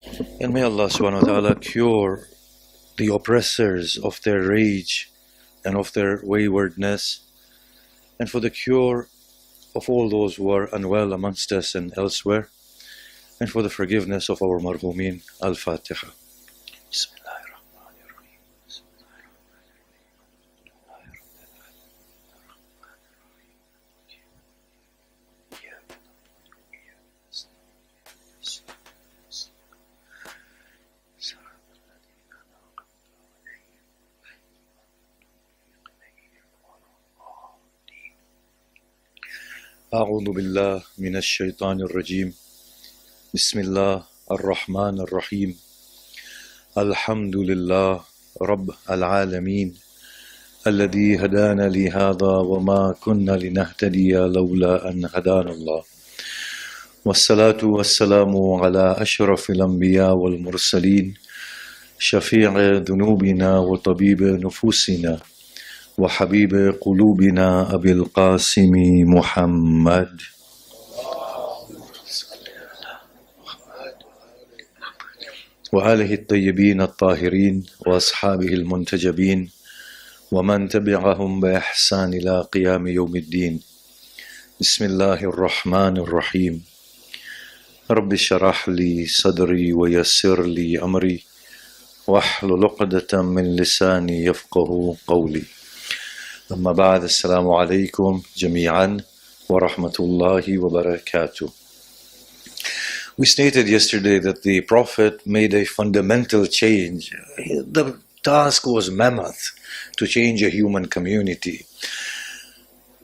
And may Allah subhanahu wa ta'ala cure the oppressors of their rage and of their waywardness, and for the cure of all those who are unwell amongst us and elsewhere, and for the forgiveness of our marhumeen. Al-Fatiha. أعوذ بالله من الشيطان الرجيم بسم الله الرحمن الرحيم الحمد لله رب العالمين الذي هدانا لهذا وما كنا لنهتدي لولا أن هدانا الله والصلاة والسلام على أشرف الأنبياء والمرسلين شفيع ذنوبنا وطبيب نفوسنا وحبيب قلوبنا أبي القاسم محمد وآله الطيبين الطاهرين وأصحابه المنتجبين ومن تبعهم بإحسان إلى قيام يوم الدين. بسم الله الرحمن الرحيم رب اشرح لي صدري ويسر لي أمري واحلل عقدة من لساني يفقه قولي. أما بعد, السلام عليكم جميعا ورحمة الله وبركاته. We stated yesterday that the Prophet made a fundamental change. The task was mammoth, to change a human community.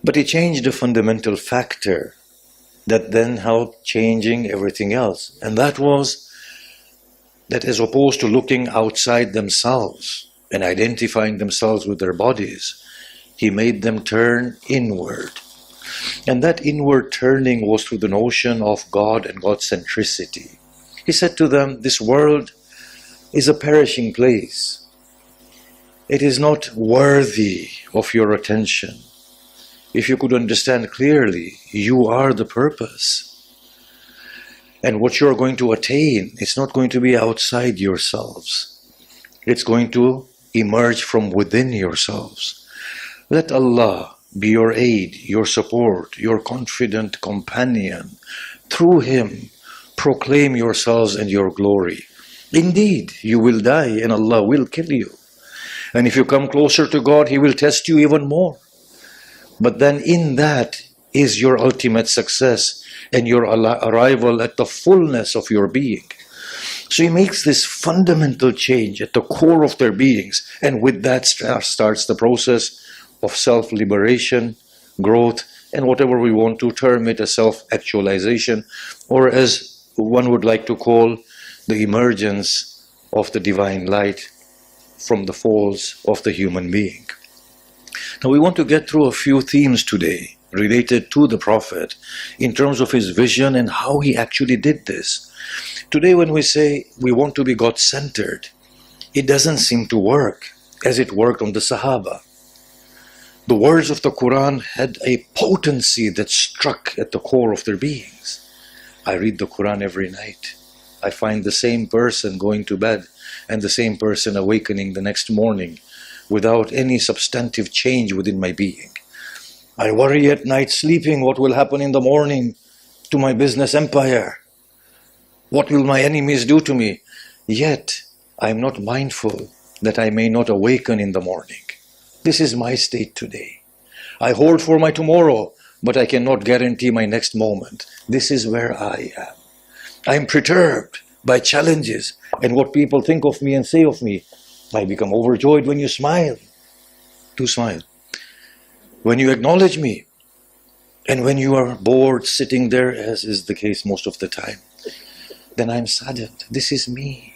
But he changed a fundamental factor that then helped changing everything else. And that was that as opposed to looking outside themselves and identifying themselves with their bodies, he made them turn inward. And that inward turning was through the notion of God and God centricity. He said to them, this world is a perishing place. It is not worthy of your attention. If you could understand clearly, you are the purpose. And what you're going to attain, it's not going to be outside yourselves. It's going to emerge from within yourselves. Let Allah be your aid, your support, your confident companion. Through Him, proclaim yourselves and your glory. Indeed, you will die and Allah will kill you. And if you come closer to God, He will test you even more. But then in that is your ultimate success and your arrival at the fullness of your being. So He makes this fundamental change at the core of their beings. And with that starts the process of self-liberation, growth, and whatever we want to term it as self-actualization, or as one would like to call the emergence of the divine light from the folds of the human being. Now we want to get through a few themes today related to the Prophet in terms of his vision and how he actually did this. Today when we say we want to be God-centered, it doesn't seem to work as it worked on the Sahaba. The words of the Quran had a potency that struck at the core of their beings. I read the Quran every night. I find the same person going to bed and the same person awakening the next morning without any substantive change within my being. I worry at night sleeping what will happen in the morning to my business empire. What will my enemies do to me? Yet I am not mindful that I may not awaken in the morning. This is my state today. I hoard for my tomorrow, but I cannot guarantee my next moment. This is where I am. I am perturbed by challenges and what people think of me and say of me. I become overjoyed when you smile. Do smile. When you acknowledge me. And when you are bored sitting there, as is the case most of the time, then I'm saddened. This is me.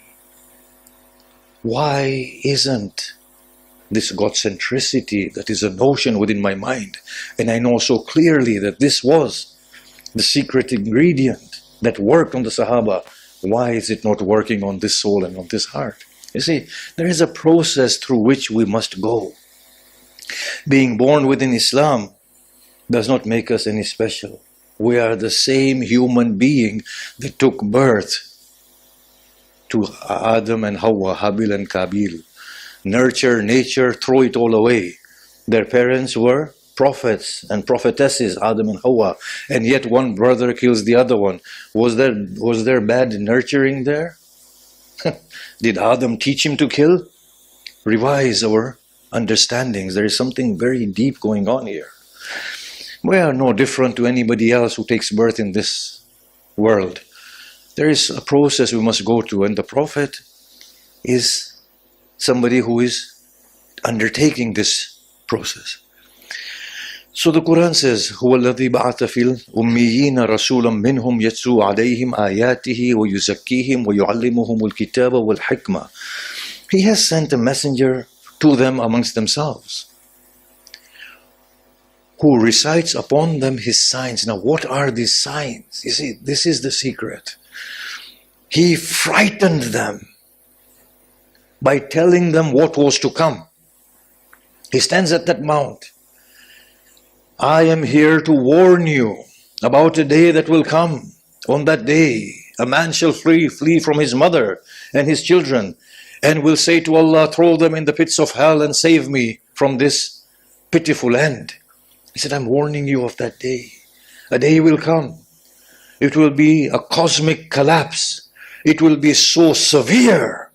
Why isn't this God-centricity that is a notion within my mind, and I know so clearly that this was the secret ingredient that worked on the Sahaba, why is it not working on this soul and on this heart? You see, there is a process through which we must go. Being born within Islam does not make us any special. We are the same human being that took birth to Adam and Hawa, Habil and Kabil. Nurture, nature, throw it all away. Their parents were prophets and prophetesses, Adam and Hawa, and yet one brother kills the other one. Was there bad nurturing there? Did Adam teach him to kill? Revise our understandings. There is something very deep going on here. We are no different to anybody else who takes birth in this world. There is a process we must go through, and the Prophet is somebody who is undertaking this process. So the Quran says, هو الذي بعث في الأميين رسولا منهم يتلو عليهم آياته ويزكيهم ويعلمهم الكتاب والحكمة. He has sent a messenger to them amongst themselves, who recites upon them his signs. Now, what are these signs? You see, this is the secret. He frightened them by telling them what was to come. He stands at that mount. I am here to warn you about a day that will come. On that day, a man shall flee from his mother and his children, and will say to Allah, throw them in the pits of hell and save me from this pitiful end. He said, I'm warning you of that day. A day will come. It will be a cosmic collapse. It will be so severe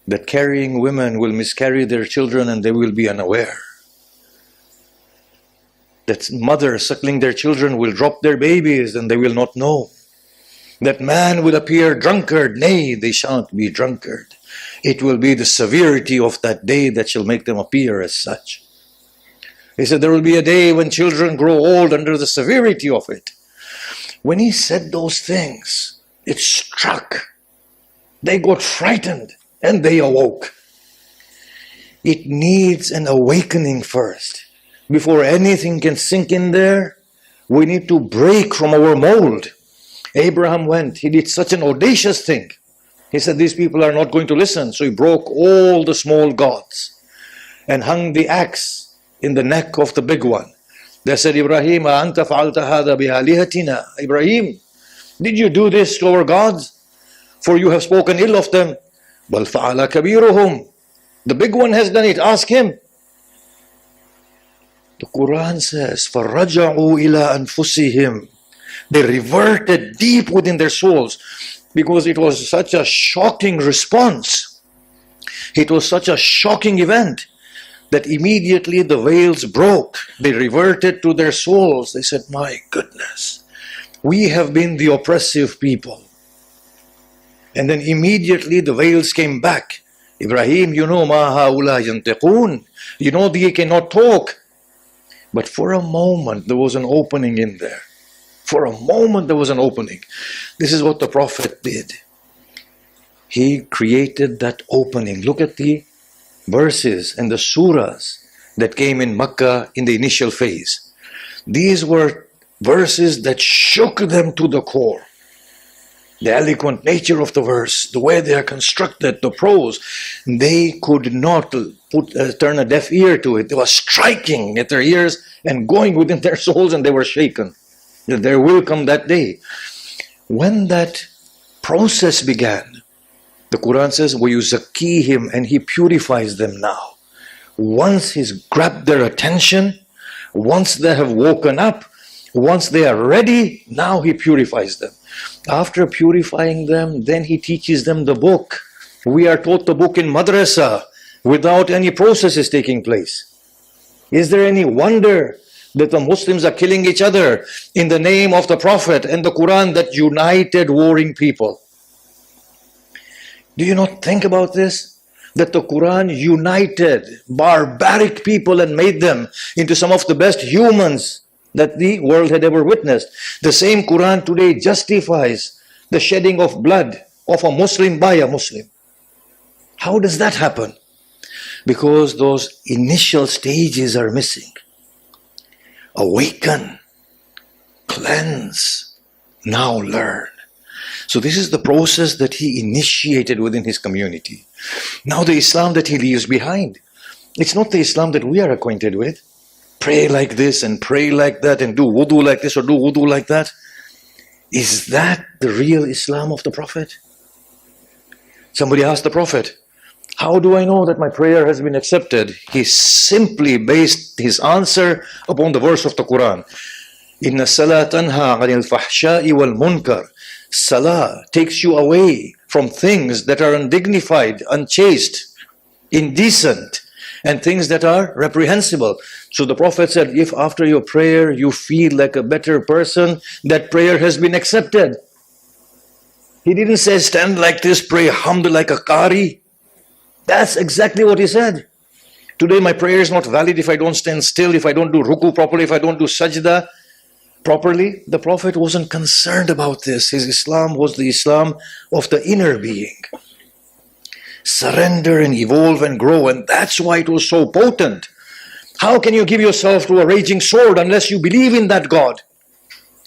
that carrying women will miscarry their children and they will be unaware. That mothers suckling their children will drop their babies and they will not know. That man will appear drunkard. Nay, they shan't be drunkard. It will be the severity of that day that shall make them appear as such. He said there will be a day when children grow old under the severity of it. When he said those things, it struck. They got frightened and they awoke. It needs an awakening first. Before anything can sink in there, we need to break from our mold. Abraham went, he did such an audacious thing. He said these people are not going to listen. So he broke all the small gods and hung the axe in the neck of the big one. They said, Ibrahim, anta fa'alta hadha bi'alihatina. Ibrahim, did you do this to our gods? For you have spoken ill of them. Bal fa'ala kabiruhum. The big one has done it. Ask him. The Quran says, فَرَجَعُوا إِلَىٰ أَنفُسِهِمْ. They reverted deep within their souls, because it was such a shocking response. It was such a shocking event that immediately the veils broke. They reverted to their souls. They said, my goodness, we have been the oppressive people. And then immediately the veils came back. Ibrahim, you know, ma haula yantiqun. You know they cannot talk. But for a moment there was an opening in there. For a moment there was an opening. This is what the Prophet did. He created that opening. Look at the verses and the surahs that came in Makkah in the initial phase. These were verses that shook them to the core. The eloquent nature of the verse, the way they are constructed, the prose, they could not turn a deaf ear to it. They were striking at their ears and going within their souls, and they were shaken. There will come that day. When that process began, the Quran says, وَيُزَكِّيهِمْ, and he purifies them now. Once he's grabbed their attention, once they have woken up, once they are ready, now he purifies them. After purifying them, then he teaches them the book. We are taught the book in madrasa without any processes taking place. Is there any wonder that the Muslims are killing each other in the name of the Prophet and the Quran that united warring people? Do you not think about this? That the Quran united barbaric people and made them into some of the best humans that the world had ever witnessed. The same Quran today justifies the shedding of blood of a Muslim by a Muslim. How does that happen? Because those initial stages are missing. Awaken, cleanse, now learn. So this is the process that he initiated within his community. Now the Islam that he leaves behind, it's not the Islam that we are acquainted with. Pray like this and pray like that and do wudu like this or do wudu like that. Is that the real Islam of the Prophet? Somebody asked the Prophet, how do I know that my prayer has been accepted? He simply based his answer upon the verse of the Quran. Inna salah tanha anil fahsha'i wal munkar. Salah takes you away from things that are undignified, unchaste, indecent, and things that are reprehensible. So the Prophet said, if after your prayer you feel like a better person, that prayer has been accepted. He didn't say stand like this, pray hamd like a qari. That's exactly what he said. Today my prayer is not valid if I don't stand still, if I don't do ruku properly, if I don't do sajda properly. The Prophet wasn't concerned about this. His Islam was the Islam of the inner being. Surrender and evolve and grow, and that's why it was so potent. How can you give yourself to a raging sword unless you believe in that God?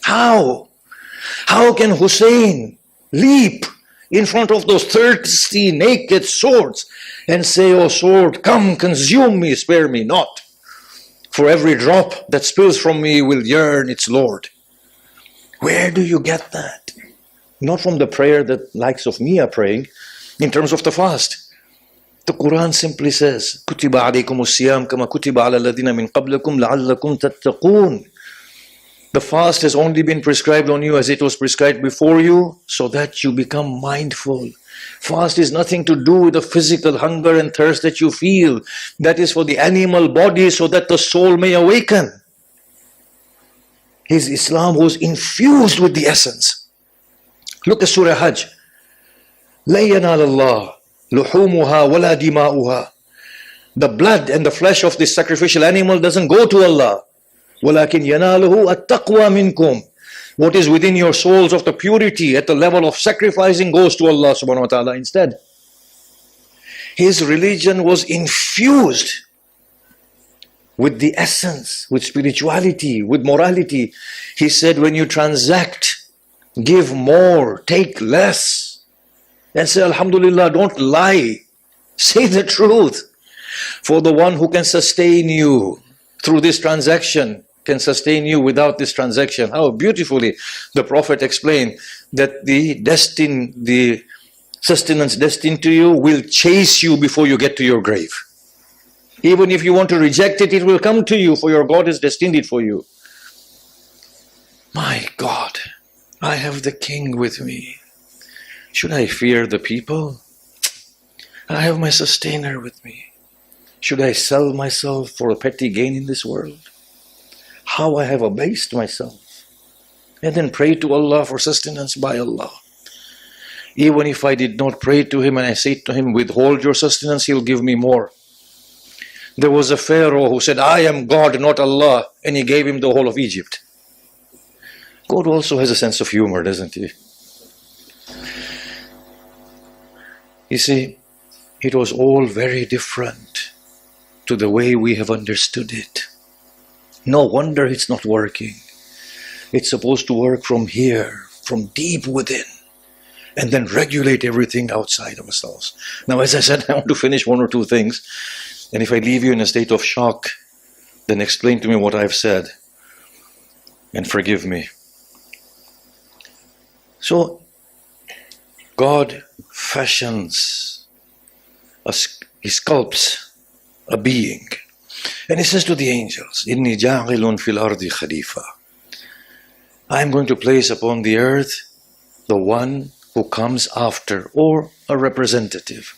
How? How can Hussein leap in front of those thirsty naked swords and say, "Oh sword, come consume me, spare me not. For every drop that spills from me will yearn its Lord"? Where do you get that? Not from the prayer that likes of me are praying in terms of the fast. The Quran simply says, "Kutiba alaykumus siyam kama kutiba ala alladhina min qablakum la'allakum tattaqun." The fast has only been prescribed on you as it was prescribed before you, so that you become mindful. Fast is nothing to do with the physical hunger and thirst that you feel. That is for the animal body, so that the soul may awaken. His Islam was infused with the essence. Look at Surah Hajj. "La yanal Allah luhumuha wala dima'uha." The blood and the flesh of this sacrificial animal doesn't go to Allah. وَلَكِنْ يَنَالُهُ التَّقْوَى مِنْكُمْ. What is within your souls of the purity at the level of sacrificing goes to Allah subhanahu wa ta'ala instead. His religion was infused with the essence, with spirituality, with morality. He said, when you transact, give more, take less. And say, Alhamdulillah, don't lie. Say the truth. For the one who can sustain you through this transaction can sustain you without this transaction. How beautifully the Prophet explained that the sustenance destined to you will chase you before you get to your grave. Even if you want to reject it, it will come to you, for your God has destined it for you. My God, I have the King with me. Should I fear the people? I have my sustainer with me. Should I sell myself for a petty gain in this world? How I have abased myself. And then pray to Allah for sustenance by Allah. Even if I did not pray to Him and I say to Him, withhold your sustenance, He'll give me more. There was a Pharaoh who said, I am God, not Allah, and He gave him the whole of Egypt. God also has a sense of humor, doesn't He? You see, it was all very different to the way we have understood it. No wonder it's not working. It's supposed to work from here, from deep within, and then regulate everything outside of ourselves. Now, as I said, I want to finish one or two things. And if I leave you in a state of shock, then explain to me what I've said and forgive me. So, God fashions, He sculpts a being. And He says to the angels, Inni ja'ilun fil ardi khalifa. I am going to place upon the earth the one who comes after, or a representative.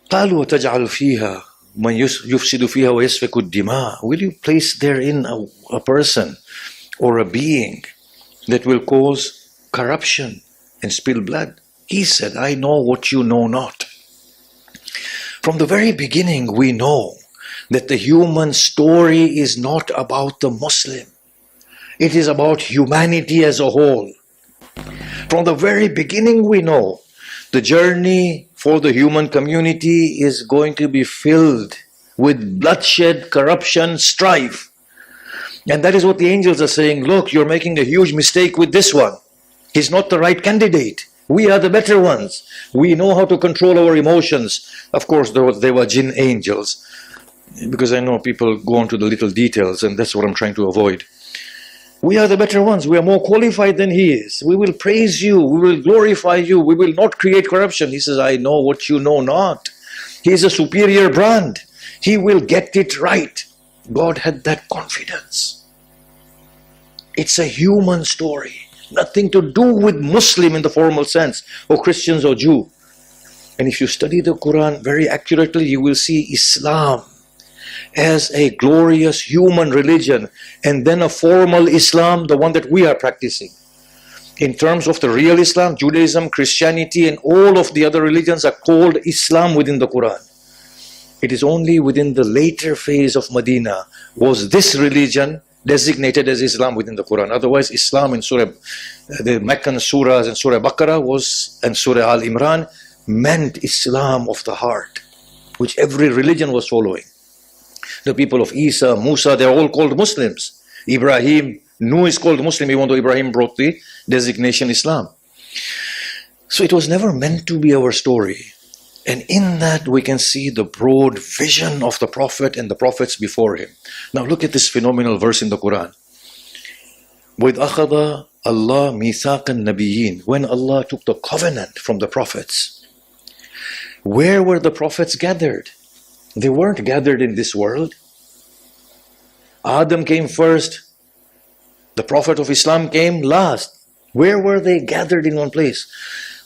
قالوا وتجعل فيها من يفسد فيها ويسفك الدماء. Will you place therein a person or a being that will cause corruption and spill blood? He said, I know what you know not. From the very beginning we know that the human story is not about the Muslim. It is about humanity as a whole. From the very beginning we know the journey for the human community is going to be filled with bloodshed, corruption, strife. And that is what the angels are saying. Look, you're making a huge mistake with this one. He's not the right candidate. We are the better ones. We know how to control our emotions. Of course, they were jinn angels. Because I know people go on to the little details, and that's what I'm trying to avoid. We are the better ones. We are more qualified than he is. We will praise you. We will glorify you. We will not create corruption. He says, I know what you know not. He is a superior brand. He will get it right. God had that confidence. It's a human story. Nothing to do with Muslim in the formal sense, or Christians or Jew. And if you study the Quran very accurately, you will see Islam as a glorious human religion, and then a formal Islam, the one that we are practicing. In terms of the real Islam, Judaism, Christianity, and all of the other religions are called Islam within the Quran. It is only within the later phase of Medina was this religion designated as Islam within the Quran. Otherwise, Islam in Surah, the Meccan surahs and Surah Baqarah and Surah Al-Imran meant Islam of the heart, which every religion was following. The people of Isa, Musa, they're all called Muslims. Ibrahim, Nuh is called Muslim, even though Ibrahim brought the designation Islam. So it was never meant to be our story. And in that we can see the broad vision of the Prophet and the prophets before him. Now look at this phenomenal verse in the Quran. وَإِذْ أَخَذَ اللَّهُ مِيثَاقَ النَّبِيِّينَ. When Allah took the covenant from the prophets, where were the prophets gathered? They weren't gathered in this world. Adam came first. The Prophet of Islam came last. Where were they gathered in one place?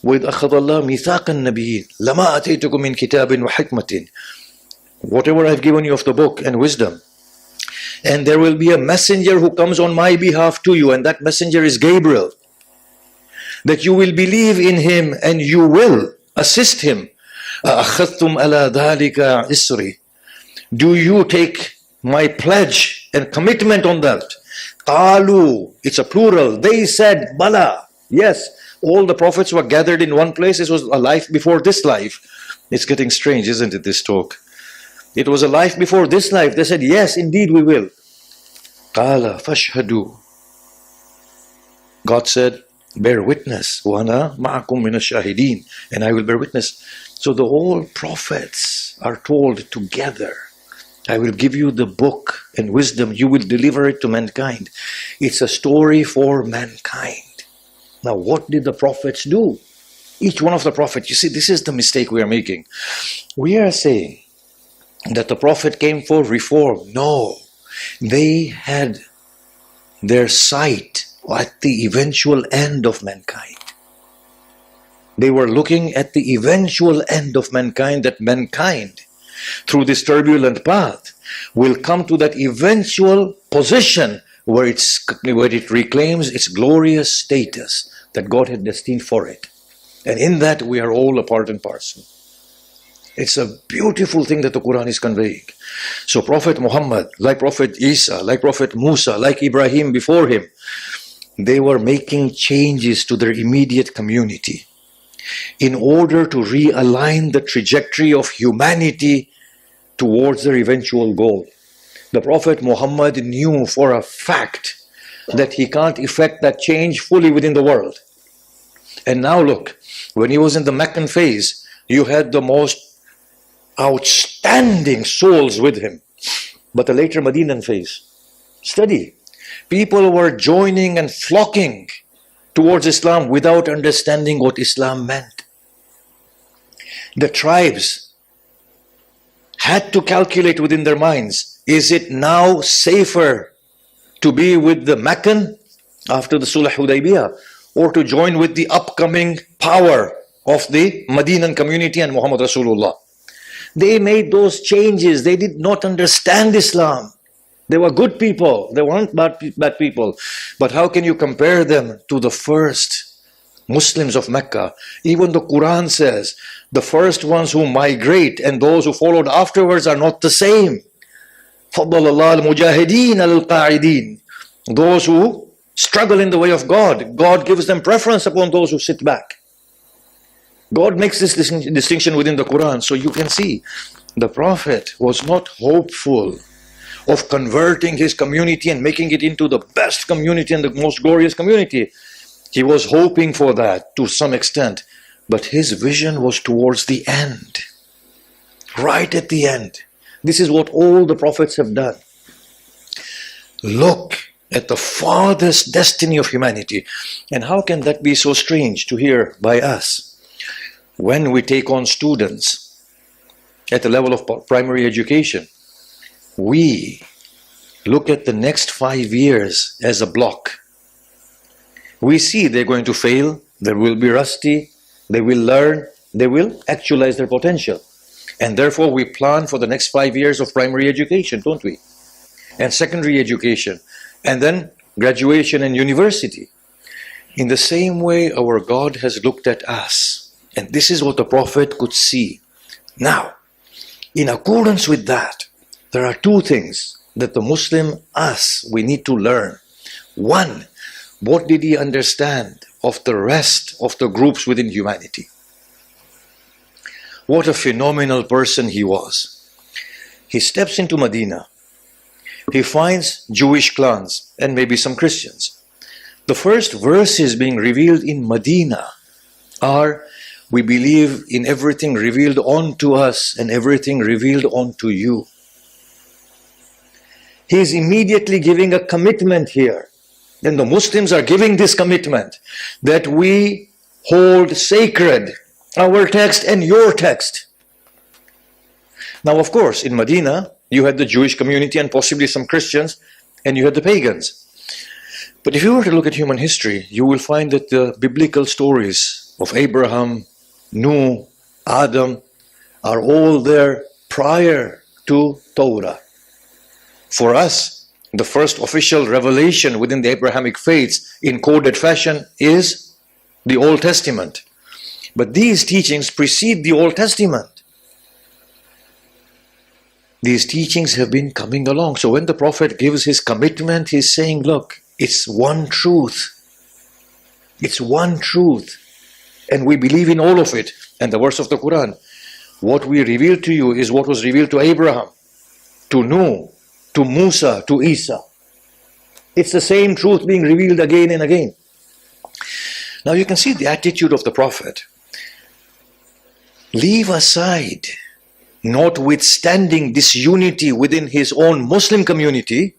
وَإِذْ أَخَذَ اللَّهُ مِيثَاقَ النَّبِيِّينَ لَمَا أَتَيْتُكُم مِّن كِتَابٍ وَحِكْمَةٍ. Whatever I've given you of the book and wisdom. And there will be a messenger who comes on my behalf to you, and that messenger is Gabriel. That you will believe in him and you will assist him. أَأَخَذْتُمْ عَلَى ذَلِكَ إِسْرِي. Do you take my pledge and commitment on that? قَالُوا. It's a plural. They said, Bala. Yes. All the prophets were gathered in one place. It was a life before this life. It's getting strange, isn't it, this talk? It was a life before this life. They said, yes, indeed we will. قَالَ فَاشْهَدُوا. God said, bear witness. وَأَنَا مَعَكُمْ مِنَ الشَّاهِدِينَ. And I will bear witness. So the whole prophets are told together, I will give you the book and wisdom. You will deliver it to mankind. It's a story for mankind. Now, what did the prophets do? Each one of the prophets, you see, this is the mistake we are making. We are saying that the prophet came for reform. No, they had their sight at the eventual end of mankind. They were looking at the eventual end of mankind, that mankind, through this turbulent path, will come to that eventual position where it reclaims its glorious status that God had destined for it. And in that we are all a part and parcel. It's a beautiful thing that the Quran is conveying. So Prophet Muhammad, like Prophet Isa, like Prophet Musa, like Ibrahim before him, they were making changes to their immediate community in order to realign the trajectory of humanity towards their eventual goal. The Prophet Muhammad knew for a fact that he can't effect that change fully within the world. And now look, when he was in the Meccan phase, you had the most outstanding souls with him. But the later Medinan phase, study. People were joining and flocking towards Islam without understanding what Islam meant. The tribes had to calculate within their minds, is it now safer to be with the Meccan after the Sulh Hudaybiyah, or to join with the upcoming power of the Medinan community and Muhammad Rasulullah? They made those changes. They did not understand Islam. They were good people. They weren't bad people. But how can you compare them to the first Muslims of Mecca? Even the Quran says the first ones who migrate and those who followed afterwards are not the same. فَضَّلَ اللَّهُ الْمُجَاهِدِينَ الْقَاعِدِينَ. Those who struggle in the way of God, God gives them preference upon those who sit back. God makes this distinction within the Quran. So you can see the Prophet was not hopeful of converting his community and making it into the best community and the most glorious community. He was hoping for that to some extent, but his vision was towards the end, right at the end. This is what all the prophets have done. Look at the farthest destiny of humanity. And how can that be so strange to hear by us when we take on students at the level of primary education? We look at the next 5 years as a block. We see they're going to fail, they will be rusty, they will learn, they will actualize their potential. And therefore we plan for the next 5 years of primary education, don't we? And secondary education, and then graduation and university. In the same way, our God has looked at us. And this is what the Prophet could see. Now, in accordance with that, there are two things that the Muslim, us, we need to learn. One, what did he understand of the rest of the groups within humanity? What a phenomenal person he was. He steps into Medina. He finds Jewish clans and maybe some Christians. The first verses being revealed in Medina are, we believe in everything revealed unto us and everything revealed unto you. He is immediately giving a commitment here. Then the Muslims are giving this commitment that we hold sacred our text and your text. Now, of course, in Medina, you had the Jewish community and possibly some Christians, and you had the pagans. But if you were to look at human history, you will find that the biblical stories of Abraham, Noah, Adam are all there prior to Torah. For us, the first official revelation within the Abrahamic faiths in coded fashion is the Old Testament. But these teachings precede the Old Testament. These teachings have been coming along. So when the Prophet gives his commitment, he's saying, look, it's one truth. It's one truth. And we believe in all of it. And the verse of the Quran, what we reveal to you is what was revealed to Abraham, to Noah, to Musa, to Isa. It's the same truth being revealed again and again. Now you can see the attitude of the Prophet. Leave aside, notwithstanding disunity within his own Muslim community,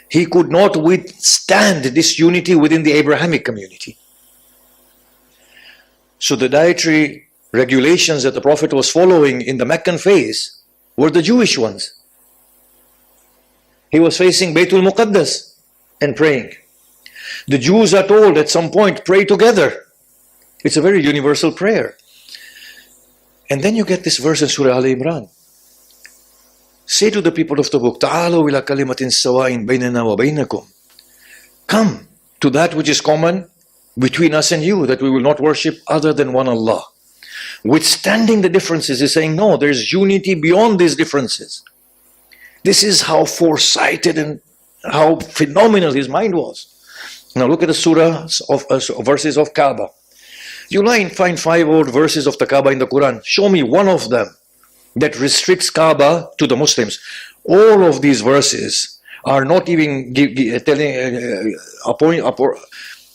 he could not withstand disunity within the Abrahamic community. So the dietary regulations that the Prophet was following in the Meccan phase were the Jewish ones. He was facing Baytul Muqaddas and praying. The Jews are told at some point, pray together. It's a very universal prayer. And then you get this verse in Surah Al-Imran. Say to the people of the book, تعالوا إلى كلمة سواء بيننا وبينكم. Come to that which is common between us and you, that we will not worship other than one Allah. Withstanding the differences, he's saying, no, there's unity beyond these differences. This is how foresighted and how phenomenal his mind was. Now look at the surahs of verses of Kaaba. You find 5 old verses of the Kaaba in the Quran. Show me one of them that restricts Kaaba to the Muslims. All of these verses are not even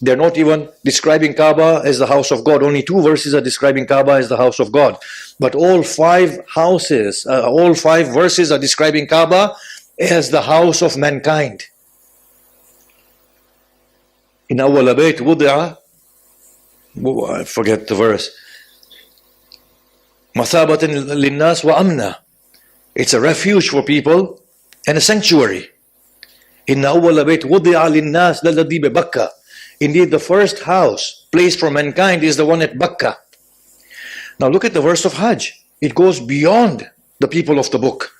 they're not even describing Kaaba as the house of God. Only 2 verses are describing Kaaba as the house of God. But all 5 verses are describing Kaaba as the house of mankind. In awwal bayt wudi'a, I forget the verse. Mathabatan linnas wa amna. It's a refuge for people and a sanctuary. Inna awwala bayt wudi'a linnas lalladhi bi Bakkah. Indeed, the first house placed for mankind is the one at Bakkah. Now look at the verse of Hajj. It goes beyond the people of the book.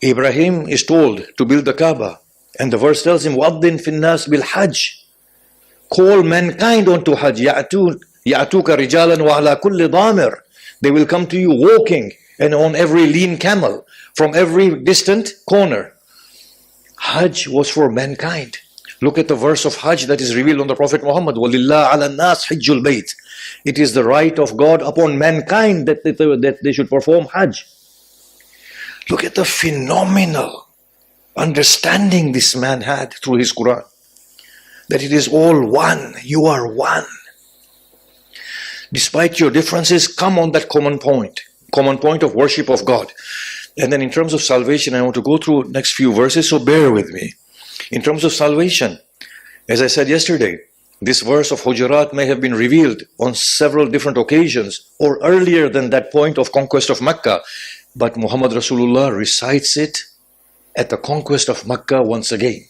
Ibrahim is told to build the Kaaba, and the verse tells him, وَأَذِّن فِي النَّاسِ بِالْحَجِّ. Call mankind unto Hajj. يَأْتُوكَ رِجَالًا وَعَلَى كُلِّ ضَامِرٍ. They will come to you walking and on every lean camel from every distant corner. Hajj was for mankind. Look at the verse of Hajj that is revealed on the Prophet Muhammad. وَلِلَّهِ عَلَى النَّاسِ حِجُّ الْبَيْتِ. It is the right of God upon mankind that they should perform Hajj. Look at the phenomenal understanding this man had through his Quran. That it is all one. You are one. Despite your differences, come on that common point of worship of God. And then in terms of salvation, I want to go through next few verses, so bear with me. In terms of salvation, as I said yesterday, this verse of Hujurat may have been revealed on several different occasions or earlier than that point of conquest of Mecca. But Muhammad Rasulullah recites it at the conquest of Mecca once again.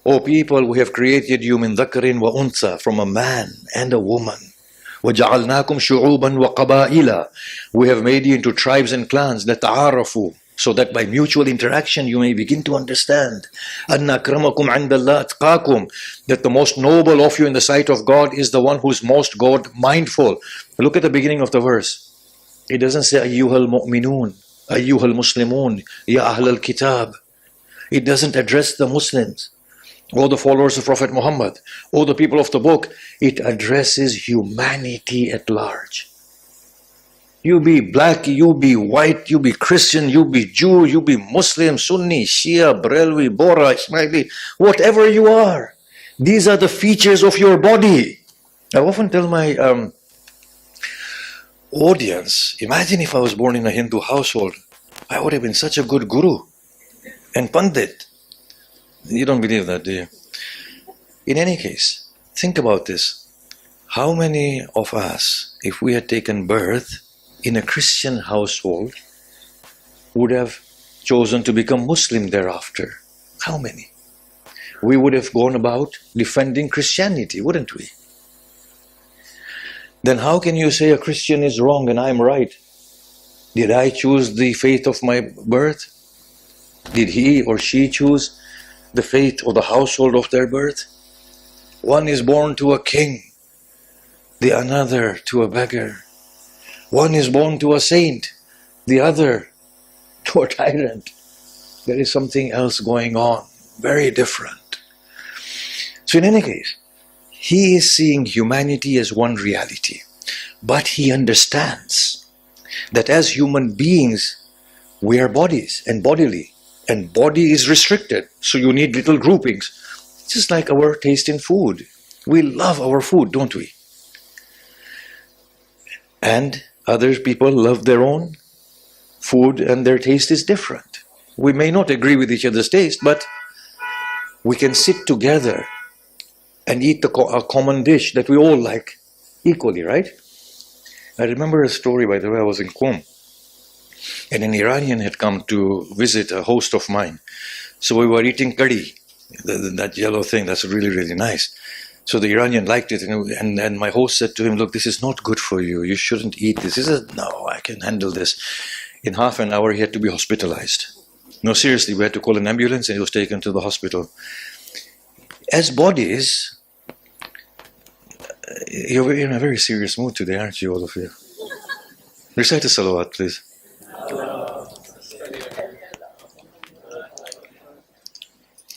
O people, we have created you min dhakarin wa untha, from a man and a woman. وَجَعَلْنَاكُمْ شُعُوبًا وَقَبَائِلًا. We have made you into tribes and clans, لَتَعَارَفُوا, so that by mutual interaction you may begin to understand. أَنَّ أَكْرَمَكُمْ عِنْدَ اللَّهِ أَتْقَاكُمْ, that the most noble of you in the sight of God is the one who is most God mindful. Look at the beginning of the verse. It doesn't say أَيُّهَا الْمُؤْمِنُونَ أَيُّهَا الْمُسْلِمُونَ يَا أَهْلَ الْكِتَابِ. It doesn't address the Muslims or the followers of Prophet Muhammad or the people of the book. It addresses humanity at large. You be black, you be white, you be Christian, you be Jew, you be Muslim, Sunni, Shia, Brelwi, Bora, Ismaili, whatever you are. These are the features of your body. I often tell my audience, imagine if I was born in a Hindu household, I would have been such a good guru and pandit. You don't believe that, do you? In any case, think about this. How many of us, if we had taken birth in a Christian household, would have chosen to become Muslim thereafter? How many? We would have gone about defending Christianity, wouldn't we? Then how can you say a Christian is wrong and I'm right? Did I choose the faith of my birth? Did he or she choose the faith or the household of their birth? One is born to a king, the another to a beggar. One is born to a saint, the other to a tyrant. There is something else going on, very different. So in any case, he is seeing humanity as one reality, but he understands that as human beings, we are bodies and bodily, and body is restricted, so you need little groupings. Just like our taste in food. We love our food, don't we? And other people love their own food and their taste is different. We may not agree with each other's taste, but we can sit together and eat a common dish that we all like equally, right? I remember a story, by the way. I was in Qom, and an Iranian had come to visit a host of mine. So we were eating curry, that yellow thing, that's really, really nice. So the Iranian liked it, and my host said to him, look, this is not good for you. You shouldn't eat this. He said, no, I can handle this. In half an hour, he had to be hospitalized. No, seriously, we had to call an ambulance and he was taken to the hospital. As bodies, you're in a very serious mood today, aren't you, all of you? Recite the salawat, please.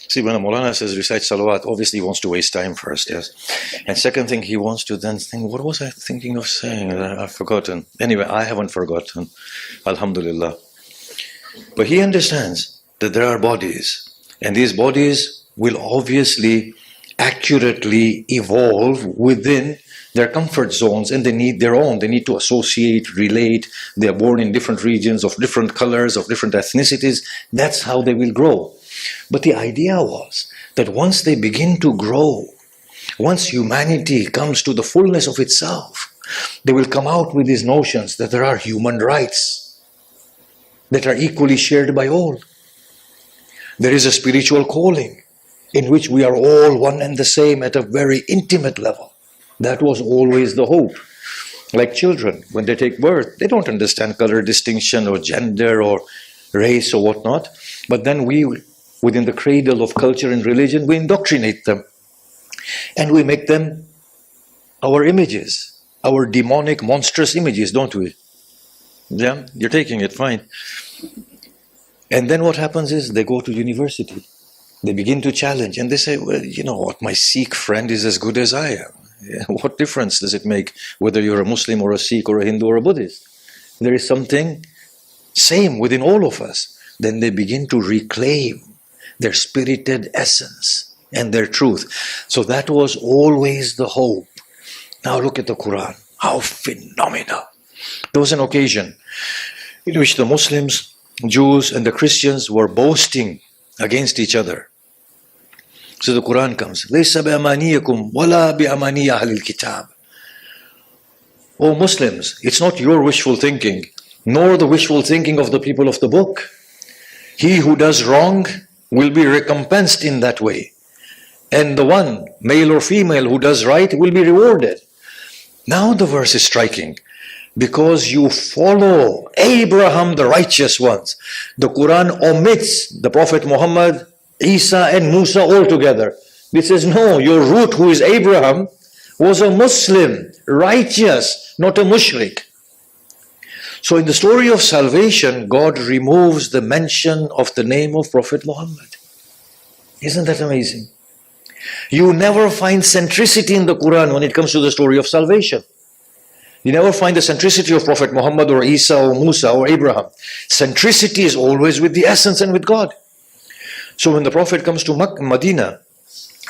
See, when a Maulana says recite salawat, obviously he wants to waste time first, yes. And second thing, he wants to then think, what was I thinking of saying? I've forgotten. Anyway, I haven't forgotten. Alhamdulillah. But he understands that there are bodies, and these bodies will obviously accurately evolve within their comfort zones, and they need their own. They need to associate, relate. They are born in different regions of different colors, of different ethnicities. That's how they will grow. But the idea was that once they begin to grow, once humanity comes to the fullness of itself, they will come out with these notions that there are human rights that are equally shared by all. There is a spiritual calling in which we are all one and the same at a very intimate level. That was always the hope. Like children, when they take birth, they don't understand color distinction or gender or race or whatnot. But then we, within the cradle of culture and religion, we indoctrinate them. And we make them our images, our demonic, monstrous images, don't we? Yeah, you're taking it, fine. And then what happens is they go to university. They begin to challenge and they say, well, you know what, my Sikh friend is as good as I am. Yeah, what difference does it make whether you're a Muslim or a Sikh or a Hindu or a Buddhist? There is something same within all of us. Then they begin to reclaim their spirited essence and their truth. So that was always the hope. Now look at the Quran. How phenomenal. There was an occasion in which the Muslims, Jews and the Christians were boasting against each other. So the Quran comes, لَيْسَ بِأَمَانِيَكُمْ وَلَا بِأَمَانِيَ أَهْلِ الْكِتَابِ. O Muslims, it's not your wishful thinking, nor the wishful thinking of the people of the book. He who does wrong will be recompensed in that way. And the one, male or female, who does right will be rewarded. Now the verse is striking. Because you follow Abraham, the righteous ones. The Quran omits the Prophet Muhammad, Isa and Musa altogether. It says, no, your root, who is Abraham, was a Muslim, righteous, not a mushrik. So in the story of salvation, God removes the mention of the name of Prophet Muhammad. Isn't that amazing? You never find centricity in the Quran when it comes to the story of salvation. You never find the centricity of Prophet Muhammad or Isa or Musa or Abraham. Centricity is always with the essence and with God. So when the Prophet comes to Medina,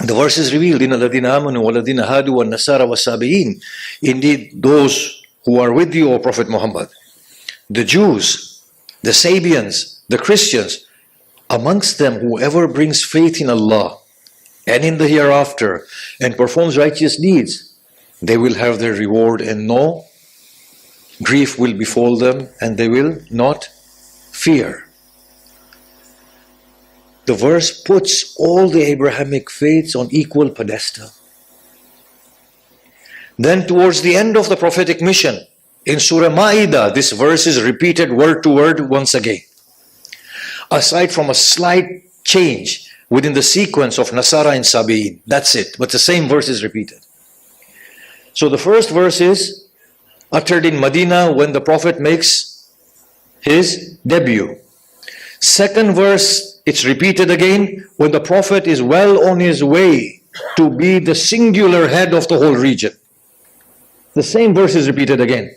the verse is revealed, إِنَّ الَّذِينَ آمَنُوا وَالَّذِينَ هَادُوا وَالنَّصَارَى وَالسَّابِئِينَ. Indeed, those who are with you, O Prophet Muhammad, the Jews, the Sabians, the Christians, amongst them whoever brings faith in Allah and in the hereafter and performs righteous deeds, they will have their reward and no grief will befall them and they will not fear. The verse puts all the Abrahamic faiths on equal pedestal. Then towards the end of the prophetic mission, in Surah Ma'idah, this verse is repeated word to word once again. Aside from a slight change within the sequence of Nasara and Sabi'in, that's it, but the same verse is repeated. So the first verse is uttered in Medina when the Prophet makes his debut. Second verse, it's repeated again when the Prophet is well on his way to be the singular head of the whole region. The same verse is repeated again.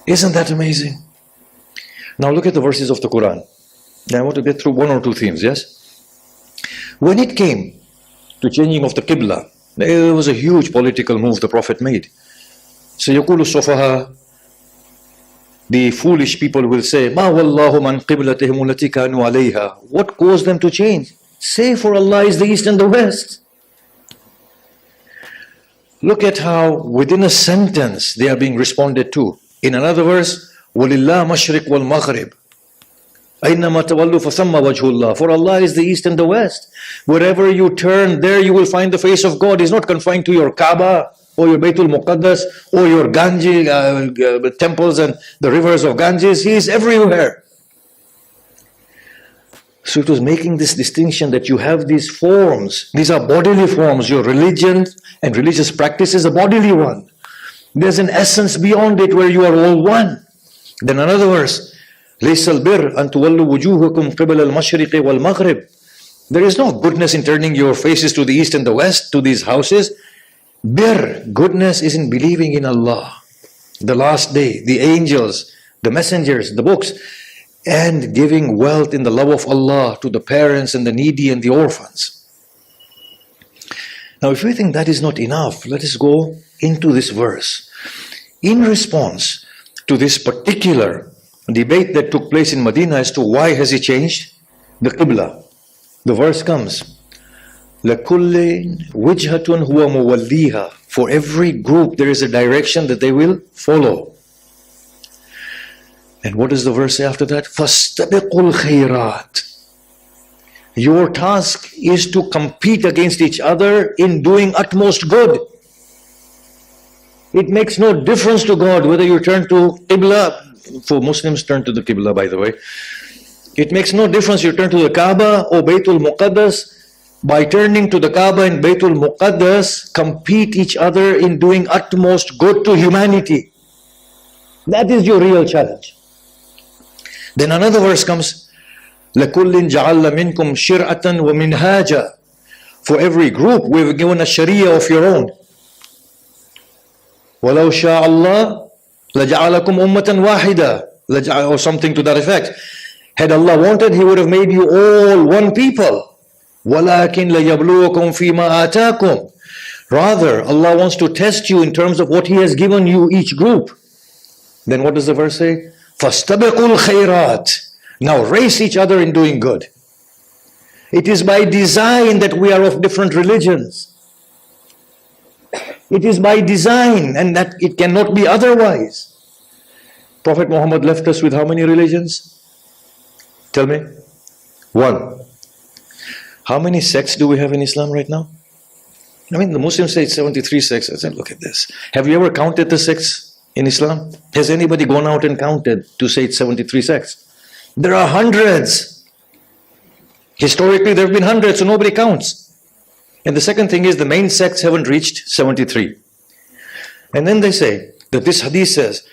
Isn't that amazing? Now look at the verses of the Quran. I want to get through one or two themes, yes? When it came to changing of the Qibla, there was a huge political move the Prophet made. سَيَقُولُ السُّفَهَاءُ, the foolish people will say, مَا وَاللَّهُ مَنْ قِبْلَتِهِمُ الَّتِي كَانُوا عَلَيْهَا. What caused them to change? Say, for Allah is the east and the west. Look at how within a sentence they are being responded to. In another verse, وَلِلَّهِ مَشْرِقْ وَالْمَغْرِبِ أَيْنَمَا تَوَلُّوا فَثَمَّ وَجْهُ اللَّهِ. For Allah is the east and the west. Wherever you turn, there you will find the face of God. He's not confined to your Kaaba or your Baytul Muqaddas or your Ganges, temples and the rivers of Ganges. He is everywhere. So it was making this distinction that you have these forms. These are bodily forms. Your religion and religious practice is a bodily one. There's an essence beyond it where you are all one. Then another verse, لَيْسَ الْبِرْ أَن تُوَلُّوا وُجُوهَكُمْ قِبَلَ الْمَشْرِقِ وَالْمَغْرِبِ. There is no goodness in turning your faces to the east and the west, to these houses. Bir, goodness is in believing in Allah, the last day, the angels, the messengers, the books, and giving wealth in the love of Allah to the parents and the needy and the orphans. Now if we think that is not enough, let us go into this verse. In response to this particular debate that took place in Medina as to why has he changed the Qibla, the verse comes, لَكُلِّ وِجْهَةٌ هُوَ مُوَلِّيهَا. For every group there is a direction that they will follow. And what does the verse say after that? فَاسْتَبِقُوا الْخَيْرَاتِ. Your task is to compete against each other in doing utmost good. It makes no difference to God whether you turn to Qibla. For Muslims, turn to the Qibla, by the way. It makes no difference you turn to the Kaaba or Baytul Muqaddas. By turning to the Kaaba and Baytul Muqaddas, compete each other in doing utmost good to humanity. That is your real challenge. Then another verse comes, لَكُلٍّ جَعَلَّ مِنْكُمْ شِرْعَةً وَمِنْهَاجًا. For every group we've given a Sharia of your own. وَلَوْ شَاءَ اللَّهُ لَجَعَلَكُمْ أُمَّةً وَاحِدًا, or something to that effect. Had Allah wanted, He would have made you all one people. وَلَكِنْ لَيَبْلُوَكُمْ فِي مَا آتَاكُمْ. Rather, Allah wants to test you in terms of what He has given you, each group. Then what does the verse say? فَاسْتَبِقُوا الْخَيْرَاتِ. Now race each other in doing good. It is by design that we are of different religions. It is by design, and that it cannot be otherwise. Prophet Muhammad left us with how many religions? Tell me. One. How many sects do we have in Islam right now? I mean, the Muslims say it's 73 sects. I said, look at this. Have you ever counted the sects in Islam? Has anybody gone out and counted to say it's 73 sects? There are hundreds. Historically, there have been hundreds, so nobody counts. And the second thing is the main sects haven't reached 73. And then they say that this hadith says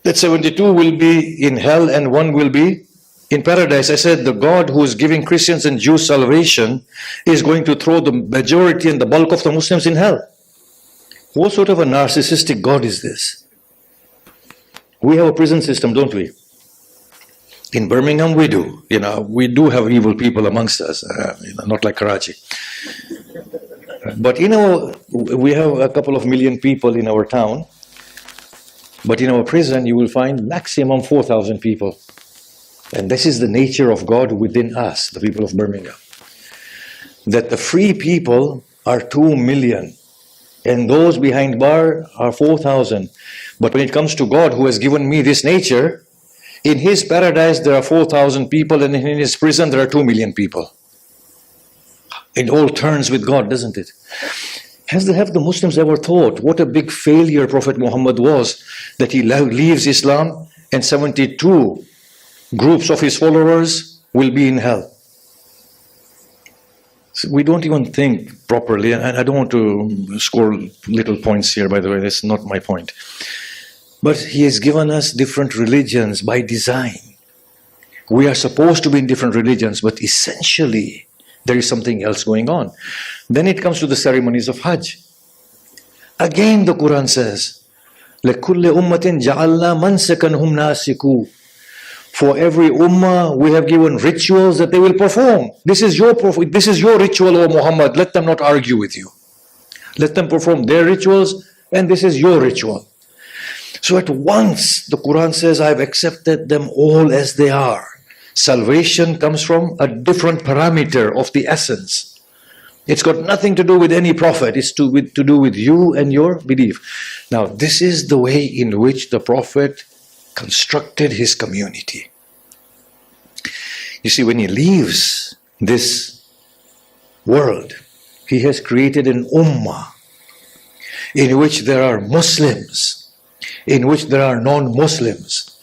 that 72 will be in hell and one will be in paradise. I said the God who is giving Christians and Jews salvation is going to throw the majority and the bulk of the Muslims in hell. What sort of a narcissistic God is this? We have a prison system, don't we? In Birmingham, we do. We do have evil people amongst us, not like Karachi. But we have a couple of million people in our town. But in our prison, you will find maximum 4,000 people. And this is the nature of God within us, the people of Birmingham. That the free people are 2 million. And those behind bar are 4,000. But when it comes to God, who has given me this nature, in his paradise there are 4,000 people, and in his prison there are 2 million people. It all turns with God, doesn't it? Have the Muslims ever thought what a big failure Prophet Muhammad was, that he leaves Islam and 72 groups of his followers will be in hell? So we don't even think properly, and I don't want to score little points here, by the way, that's not my point. But he has given us different religions by design. We are supposed to be in different religions, but essentially there is something else going on. Then it comes to the ceremonies of Hajj. Again the Quran says, لَكُلِّ أُمَّةٍ جَعَلْنَا مَنْسَكًا هُمْ نَاسِكُوا. For every ummah we have given rituals that they will perform. This is your ritual, O Muhammad. Let them not argue with you. Let them perform their rituals, and this is your ritual. So at once the Quran says, I've accepted them all as they are. Salvation comes from a different parameter of the essence. It's got nothing to do with any prophet. It's to do with you and your belief. Now, this is the way in which the prophet constructed his community. You see, when he leaves this world, he has created an ummah in which there are Muslims, in which there are non-Muslims.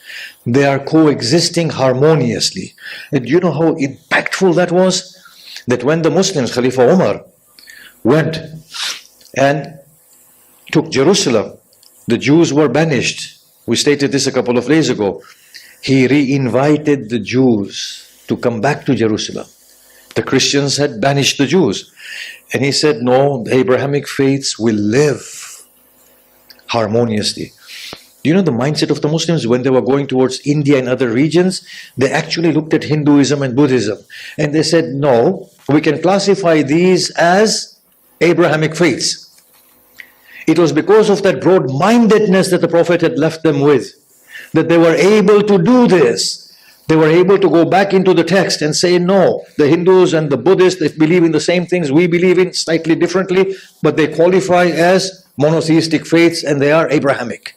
They are coexisting harmoniously. And do you know how impactful that was? That when the Muslims, Khalifa Umar, went and took Jerusalem, the Jews were banished. We stated this a couple of days ago. He re-invited the Jews to come back to Jerusalem. The Christians had banished the Jews. And he said, no, the Abrahamic faiths will live harmoniously. Do you know the mindset of the Muslims when they were going towards India and other regions? They actually looked at Hinduism and Buddhism. And they said, no, we can classify these as Abrahamic faiths. It was because of that broad-mindedness that the Prophet had left them with, that they were able to do this. They were able to go back into the text and say, no, the Hindus and the Buddhists, they believe in the same things we believe in, slightly differently, but they qualify as monotheistic faiths and they are Abrahamic.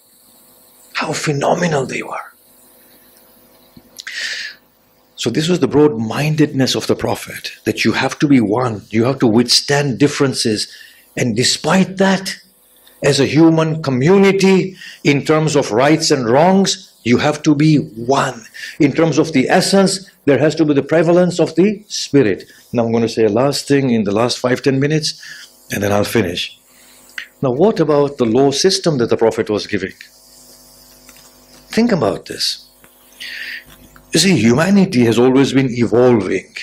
How phenomenal they were. So this was the broad-mindedness of the Prophet, that you have to be one, you have to withstand differences, and despite that, as a human community, in terms of rights and wrongs, you have to be one. In terms of the essence, there has to be the prevalence of the spirit. Now I'm going to say a last thing in the last 5-10 minutes, and then I'll finish. Now what about the law system that the Prophet was giving? Think about this. You see, humanity has always been evolving.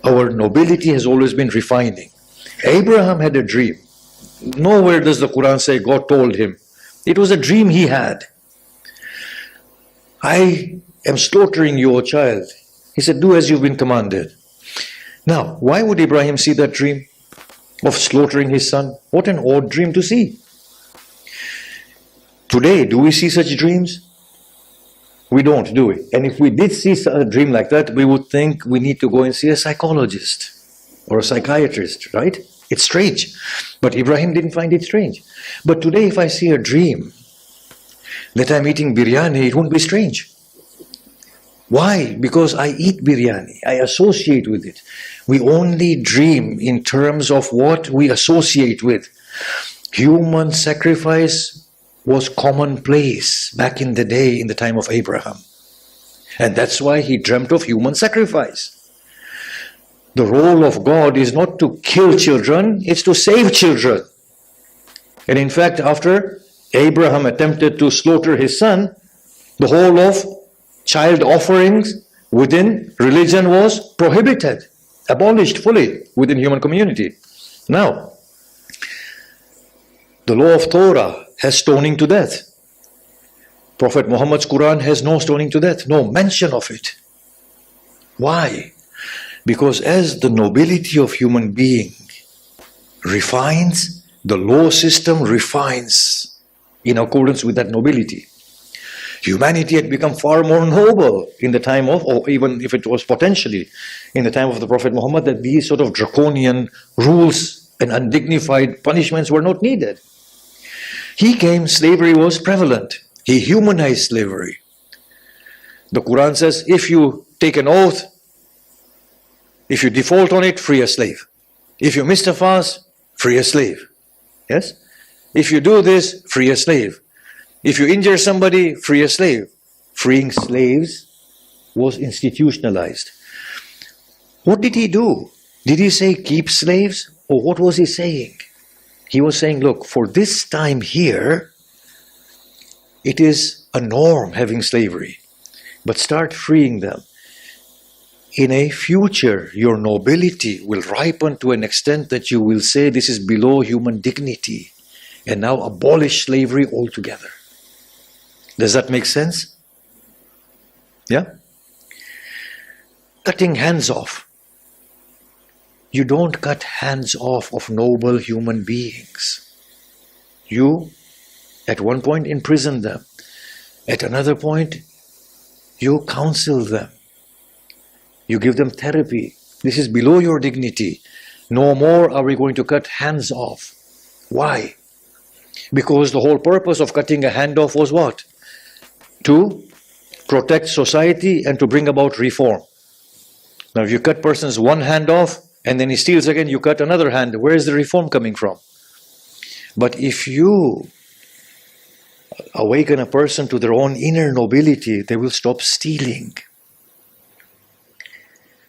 Our nobility has always been refining. Abraham had a dream. Nowhere does the Quran say God told him. It was a dream he had. I am slaughtering your child. He said, do as you've been commanded. Now, why would Abraham see that dream of slaughtering his son? What an odd dream to see. Today, do we see such dreams? We don't, do we? And if we did see a dream like that, we would think we need to go and see a psychologist or a psychiatrist, right? It's strange. But Ibrahim didn't find it strange. But today, if I see a dream that I'm eating biryani, it won't be strange. Why? Because I eat biryani. I associate with it. We only dream in terms of what we associate with. Human sacrifice was commonplace back in the day, in the time of Abraham. And that's why he dreamt of human sacrifice. The role of God is not to kill children, it's to save children. And in fact, after Abraham attempted to slaughter his son, the whole of child offerings within religion was prohibited, abolished fully within human community. Now, the law of Torah has stoning to death. Prophet Muhammad's Quran has no stoning to death, no mention of it. Why? Because as the nobility of human being refines, the law system refines in accordance with that nobility. Humanity had become far more noble in the time of, or even if it was potentially in the time of the Prophet Muhammad, that these sort of draconian rules and undignified punishments were not needed. He came, slavery was prevalent. He humanized slavery. The Quran says, if you take an oath, if you default on it, free a slave. If you miss a fast, free a slave. Yes? If you do this, free a slave. If you injure somebody, free a slave. Freeing slaves was institutionalized. What did he do? Did he say keep slaves? Or what was he saying? He was saying, look, for this time here, it is a norm having slavery. But start freeing them. In a future, your nobility will ripen to an extent that you will say this is below human dignity. And now abolish slavery altogether. Does that make sense? Yeah? Cutting hands off. You don't cut hands off of noble human beings. You, at one point, imprison them. At another point, you counsel them. You give them therapy. This is below your dignity. No more are we going to cut hands off. Why? Because the whole purpose of cutting a hand off was what? To protect society and to bring about reform. Now if you cut person's one hand off and then he steals again, you cut another hand. Where is the reform coming from? But if you awaken a person to their own inner nobility, they will stop stealing.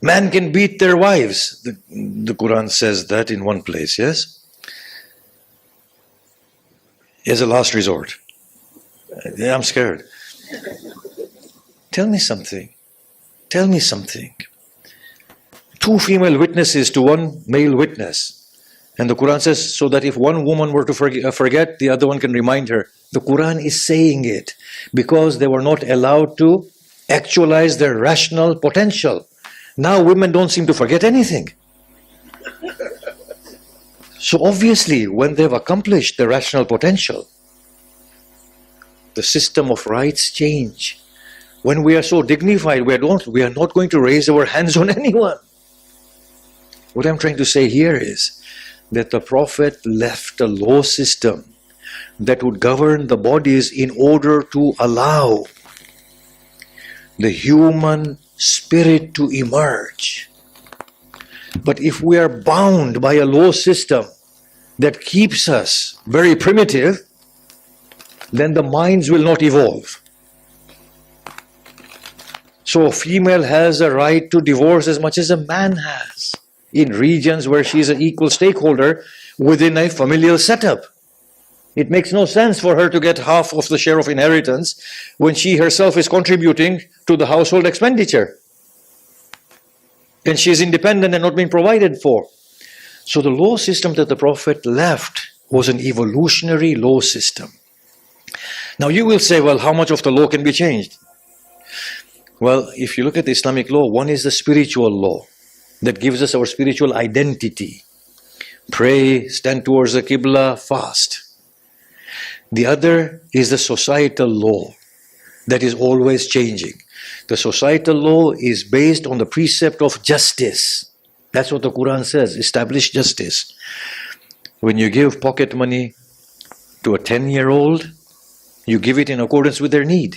Man can beat their wives. The Quran says that in one place, yes? As a last resort. Yeah, I'm scared. Tell me something. Tell me something. 2 female witnesses to 1 male witness. And the Quran says, so that if one woman were to forget, the other one can remind her. The Quran is saying it because they were not allowed to actualize their rational potential. Now women don't seem to forget anything. So obviously, when they've accomplished their rational potential, the system of rights change. When we are so dignified, we are not going to raise our hands on anyone. What I'm trying to say here is that the Prophet left a law system that would govern the bodies in order to allow the human spirit to emerge. But if we are bound by a law system that keeps us very primitive, then the minds will not evolve. So a female has a right to divorce as much as a man has in regions where she is an equal stakeholder within a familial setup. It makes no sense for her to get half of the share of inheritance when she herself is contributing to the household expenditure. And she is independent and not being provided for. So the law system that the Prophet left was an evolutionary law system. Now you will say, well, how much of the law can be changed? Well, if you look at the Islamic law, one is the spiritual law that gives us our spiritual identity. Pray, stand towards the Qibla, fast. The other is the societal law that is always changing. The societal law is based on the precept of justice. That's what the Quran says, establish justice. When you give pocket money to a 10-year-old, you give it in accordance with their need.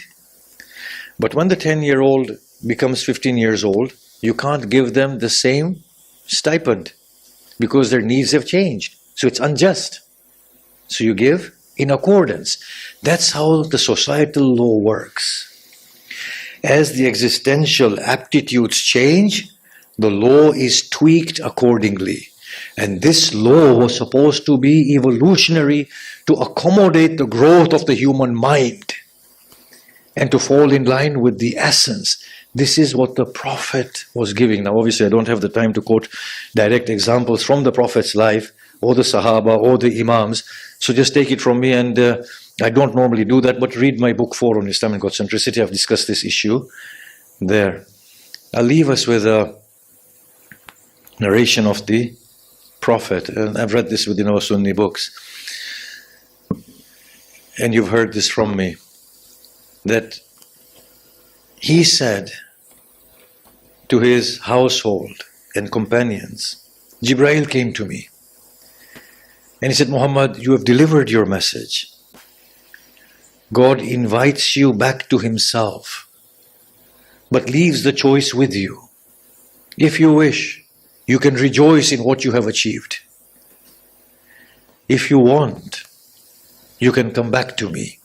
But when the 10-year-old becomes 15 years old, you can't give them the same stipend because their needs have changed. So it's unjust. So you give in accordance. That's how the societal law works. As the existential aptitudes change, the law is tweaked accordingly. And this law was supposed to be evolutionary to accommodate the growth of the human mind and to fall in line with the essence. This is what the Prophet was giving. Now, obviously, I don't have the time to quote direct examples from the Prophet's life or the Sahaba or the Imams. So just take it from me, and I don't normally do that, but read my book 4 on Islam and God-centricity. I've discussed this issue there. I'll leave us with a narration of the Prophet, and I've read this within our Sunni books, and you've heard this from me, that he said to his household and companions, Jibreel came to me and he said, Muhammad, you have delivered your message. God invites you back to himself, but leaves the choice with you. If you wish, you can rejoice in what you have achieved. If you want, you can come back to me.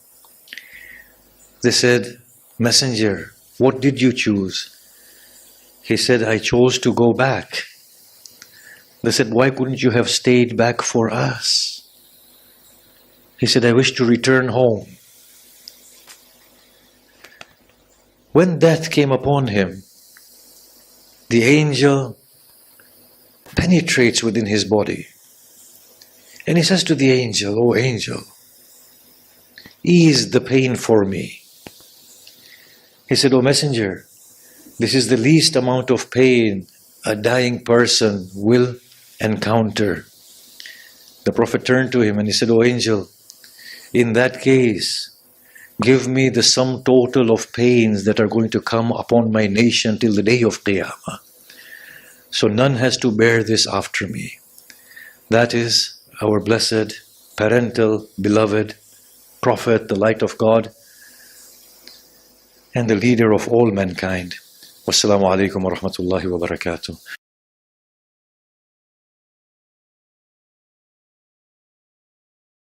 They said, Messenger, what did you choose? He said, I chose to go back. They said, why couldn't you have stayed back for us? He said, I wish to return home. When death came upon him, the angel penetrates within his body. And he says to the angel, oh angel, ease the pain for me. He said, oh messenger, this is the least amount of pain a dying person will encounter. The Prophet turned to him and he said, oh angel, in that case, give me the sum total of pains that are going to come upon my nation till the day of Qiyamah. So none has to bear this after me. That is our blessed, parental, beloved Prophet, the light of God, and the leader of all mankind. Wassalamu alaikum wa rahmatullahi wa barakatuh.